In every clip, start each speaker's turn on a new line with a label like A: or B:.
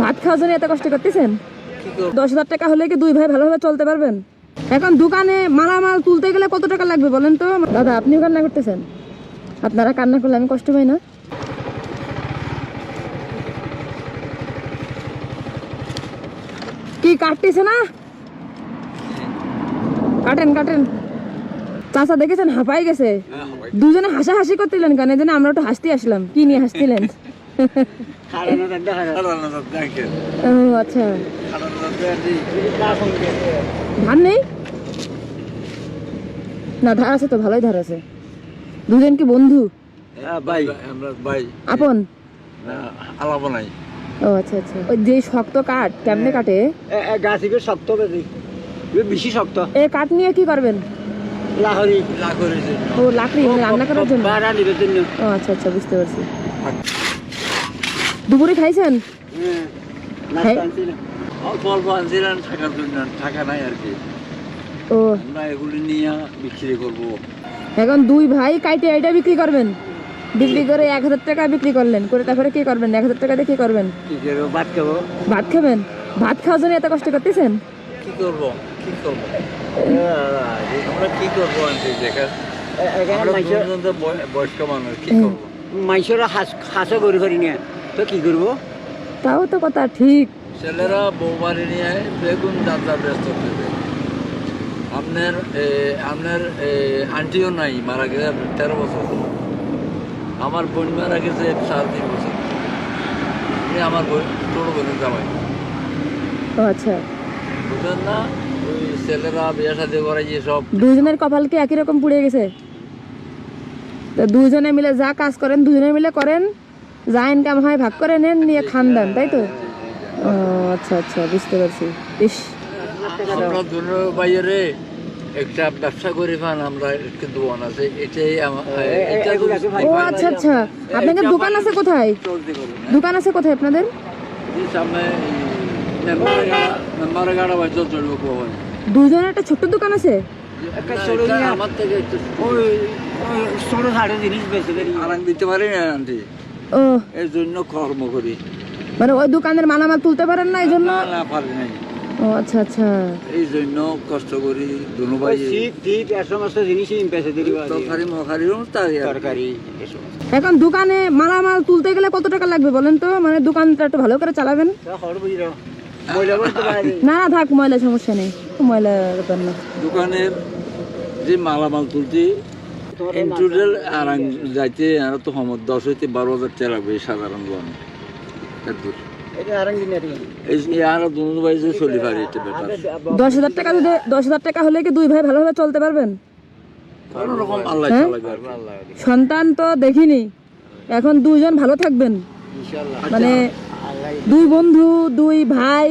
A: ভাত খাওয়ার জন্য এত কষ্ট করতেছেন? 10,000 টাকা হলে কি দুই ভাই ভালোভাবে চলতে পারবেন? এখন দোকানে মালামাল তুলতে গেলে কত টাকা লাগবে বলেন তো? দাদা আপনিও কান্না করতেছেন? আপনারা কান্না করলে আমি কষ্ট পাই না? কি কাটতেছে না? কাটেন কাটেন। চাচা দেখেছেন হাঁপাই গেছে, দুজনে হাসাহাসি করতেলেন কেন? যেন আমরা একটু হাসতে আসলাম। কি নিয়ে হাসছিলেন? ও আচ্ছা, ধান নেই না? ধার আছে তো, ভালোই ধার আছে। দুজন কি বন্ধু? আপন? ও আচ্ছা আচ্ছা। ওই যে শক্ত কাঠ কেমনে কাটে?
B: শক্ত বেশি শক্ত।
A: এ কাঠ নিয়ে কি করবেন?
B: লাহরি।
A: ও লাকড়ি রান্না করার জন্য? ও আচ্ছা আচ্ছা, বুঝতে পারছি। দুপুরে খাইছেন? ও
B: এগুলি নিয়ে বিক্রি করবো।
A: এখন দুই ভাই কাইটে এটা বিক্রি করবেন, বিক্রি করে 1,000 টাকা বিক্রি করলেন, করে তারপরে কি করবেন? 1,000 টাকা দিয়ে কি করবেন?
B: ভাত খাবো।
A: ভাত খাবেন? ভাত খাওয়ার জন্য এত কষ্ট করতেছেন?
B: কি করবো আমরা, কি করবো? বয়স্ক মানুষ কি করবো? মাইসরা হাসো গরু করি নিয়ে তো কি করবো?
A: তাও তো কথা ঠিক।
B: ছেলেরা বউ বাড়ি নিয়ে বেগুন যাত্রা ব্যস্ত থাকবে। আপনার আন্টিও নাই, মারা গেছে 13 বছর। আমার বোন মারা গেছে 3.5 বছর। আমার ছোট বোনের জামাই।
A: ও আচ্ছা,
B: বুঝলেন না? ওই ছেলেরা বিয়ে শাদী করাইছে সব।
A: দুজনের কপাল কি একই রকম পুড়ে গেছে? তো দুজনে মিলে যা কাজ করেন দুজনে মিলে করেন, যা ইনকাম হয় ভাগ করে নেন, নিয়ে খান দেন, তাই তো? ও আচ্ছা আচ্ছা, বুঝতে পারছি। ইস,
B: আমরা দুনো বাইরে একটা ব্যবসা করে পান, আমরা একটু দোকান আছে, এটাই
A: ও আচ্ছা আচ্ছা। আপনাদের দোকান আছে কোথায়? দোকান আছে কোথায় আপনাদের? দুজনের একটা ছোট্ট দোকান আছে?
B: আমার থেকে ছোট খাটো জিনিস বেশি আরাম দিতে পারি না আন্টি,
A: ও
B: এর জন্য কর্ম করি।
A: মানে ওই দোকানের মালামাল তুলতে পারেন না এই জন্য?
B: না পারি নাই।
A: ও আচ্ছা আচ্ছা,
B: এই জন্য কষ্ট করি দুনো ভাই। সমস্ত জিনিসই তরকারি।
A: এখন দোকানে মালামাল তুলতে গেলে কত টাকা লাগবে বলেন তো? মানে দোকানটা একটু ভালো করে চালাবেন। না থাক, ময়লা সমস্যা নেই, ময়লা ব্যাপার না।
B: দোকানের যে মালামাল তুলতে ইন্টুরিয়াল আর যাইতে আর তো 10 হইতে 12,000 টাকা লাগবে সাধারণ দোকানে।
A: দশ হাজার টাকা হলে কি দুই ভাই ভালোভাবে চলতে পারবেন? সন্তান তো দেখিনি, এখন দুইজন ভালো থাকবেন। মানে দুই বন্ধু, দুই ভাই,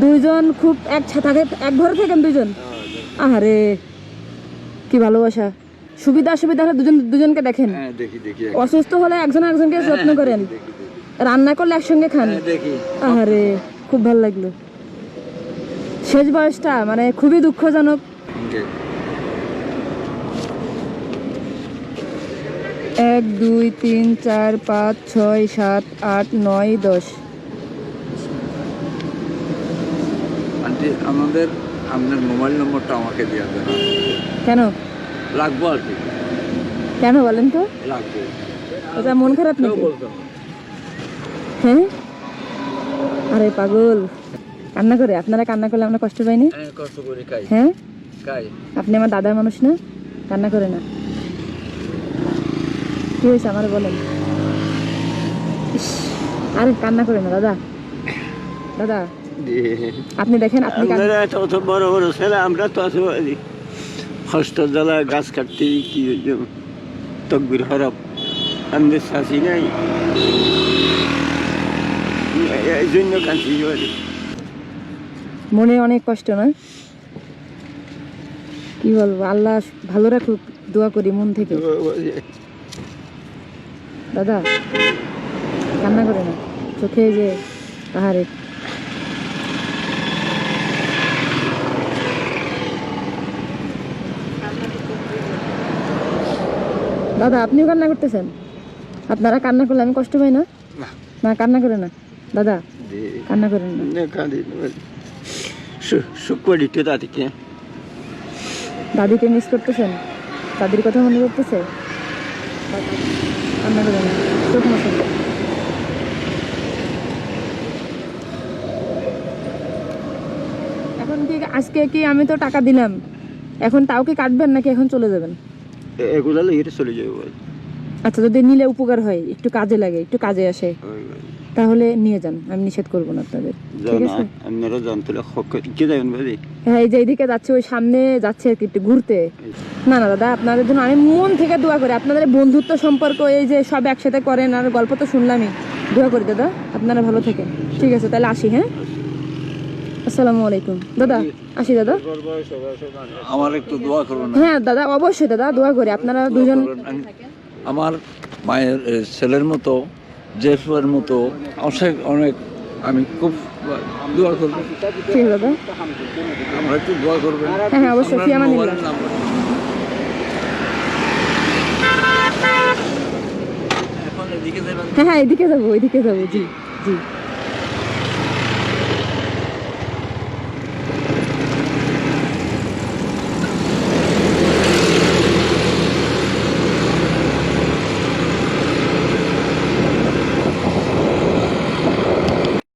A: দুইজন খুব একসাথে এক ঘরে থাকেন দুইজন। আহারে কি ভালোবাসা। সুবিধা হলে দুজনকে দেখেন, অসুস্থ হলে একজন একজনকে যত্ন করেন, রান্না করলে একসঙ্গে খান। আহারে খুব ভালো লাগলো। শেষ বয়সটা মানে খুবই দুঃখজনক। 1 2 3 4 5 6 7 8 9 10।
B: আমাদের আপনার মোবাইল নম্বরটা আমাকে দিয়ে দেন।
A: কেন
B: লাগবো আর কি?
A: কেন বলেন তো?
B: লাগবে।
A: ওটা মন খারাপ নাকি? হ্যাঁ, আরে পাগল কান্না করে। আপনারা কান্না করলে আমরা কষ্ট পাইনি?
B: কষ্ট করি খাই।
A: হ্যাঁ
B: খাই।
A: আপনি আমার দাদার মানুষ না? কান্না করে না। কি হয়েছে আমার বলেন? আরে কান্না করে না দাদা। দাদা আপনি দেখেন, আপনি
B: তত বড় বড় ছেলে, আমরা তো হস্ত জ্বালা গাছ কাটতে কি তকবির হরব আমাদের শাসি নাই, এই জন্য কাঁদছি।
A: মনে অনেক কষ্ট না? কি বলবো, আল্লাহ ভালো রাখুক, দোয়া করি মন থেকে। দাদা কান্না করে না, চোখে যে আহারে। দাদা আপনিও কান্না করতেছেন? আপনারা কান্না করলে আমি কষ্ট পাই না? না কান্না করে না দাদা। কান্না করেন না। দাদিকে মিস করতেছেন? দাদির কথা মনে করতেছে? কান্না করেন না, চোখ মশান। এখন কি আজকে কি আমি তো টাকা দিলাম, এখন তাও কি কাটবেন নাকি এখন চলে যাবেন?
C: এগুলা লইয়ে চলে যাবো।
A: আচ্ছা, যদি নিলে উপকার হয়, একটু কাজে লাগে, একটু কাজে আসে, তাহলে নিয়ে যান, আমি নিষেধ করবো না আপনাদের, ঠিক আছে?
C: আপনারা জানতলে কি যাবেন ভাই?
A: হ্যাঁ, এই যে এইদিকে যাচ্ছে, ওই সামনে যাচ্ছে আর কি একটু ঘুরতে। না না দাদা, আপনাদের জন্য আমি মন থেকে দোয়া করি। আপনাদের বন্ধুত্ব সম্পর্ক, এই যে সব একসাথে করেন, আর গল্প তো শুনলামই, দোয়া করি দাদা আপনারা ভালো থাকেন। ঠিক আছে, তাহলে আসি। হ্যাঁ, আসসালামু আলাইকুম দাদা, আসি দাদা।
B: আমার একটু দোয়া করবেন।
A: হ্যাঁ দাদা, অবশ্যই দাদা, দোয়া করি আপনারা দুজন।
B: আমার মায়ের ছেলের মতো, জেফের মতো অনেক অনেক আমি খুব দোয়া করবো।
A: ঠিক দাদা,
B: আমরা একটু দোয়া করবেন।
A: হ্যাঁ হ্যাঁ, অবশ্যই। ফি আমানিল্লাহ।
B: মোবাইলের নাম্বার এখন এদিকে যাবেন।
A: হ্যাঁ হ্যাঁ, এদিকে যাবো, এদিকে যাবো। জি জি।